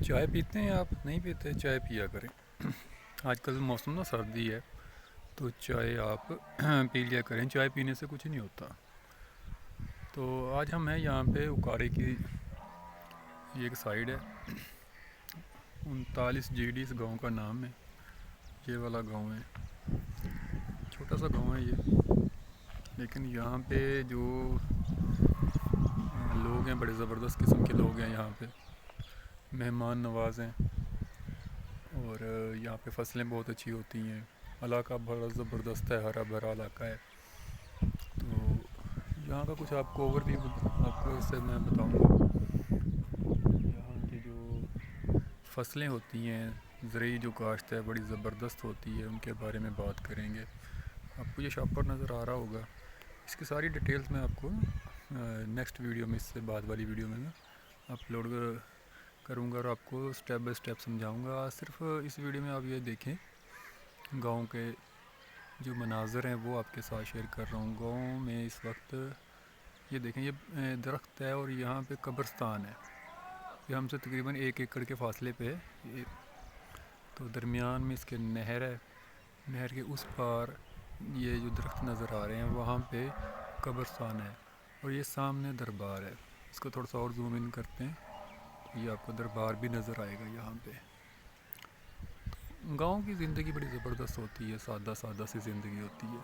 چائے پیتے ہیں آپ؟ نہیں پیتے؟ چائے پیا کریں۔ آج کل موسم نا سردی ہے تو چائے آپ پی لیا کریں، چائے پینے سے کچھ نہیں ہوتا۔ تو آج ہم ہیں یہاں پہ اکارے کی ایک سائیڈ ہے، 39 GD اس گاؤں کا نام ہے۔ یہ والا گاؤں ہے، چھوٹا سا گاؤں ہے یہ، لیکن یہاں پہ جو لوگ ہیں بڑے زبردست قسم کے لوگ ہیں یہاں پہ، مہمان نواز ہیں، اور یہاں پہ فصلیں بہت اچھی ہوتی ہیں۔ علاقہ بڑا زبردست ہے، ہرا بھرا علاقہ ہے۔ تو یہاں کا کچھ آپ کو اوور بھی آپ کو اس سے میں بتاؤں گا۔ یہاں کی جو فصلیں ہوتی ہیں، زرعی جو کاشت ہے بڑی زبردست ہوتی ہے، ان کے بارے میں بات کریں گے۔ آپ کو یہ شاپر نظر آ رہا ہوگا، اس کی ساری ڈیٹیلز میں آپ کو نیکسٹ ویڈیو میں، اس سے بعد والی ویڈیو میں اپلوڈ کروں گا اور آپ کو سٹیپ بائی سٹیپ سمجھاؤں گا۔ صرف اس ویڈیو میں آپ یہ دیکھیں، گاؤں کے جو مناظر ہیں وہ آپ کے ساتھ شیئر کر رہا ہوں۔ گاؤں میں اس وقت یہ دیکھیں، یہ درخت ہے اور یہاں پہ قبرستان ہے، یہ ہم سے تقریباً 1 ایکڑ کے فاصلے پہ ہے۔ تو درمیان میں اس کے نہر ہے، نہر کے اس پار یہ جو درخت نظر آ رہے ہیں وہاں پہ قبرستان ہے، اور یہ سامنے دربار ہے۔ اس کو تھوڑا سا اور زوم ان کرتے ہیں تو یہ آپ کو دربار بھی نظر آئے گا یہاں پہ۔ گاؤں کی زندگی بڑی زبردست ہوتی ہے، سادہ سادہ سی زندگی ہوتی ہے۔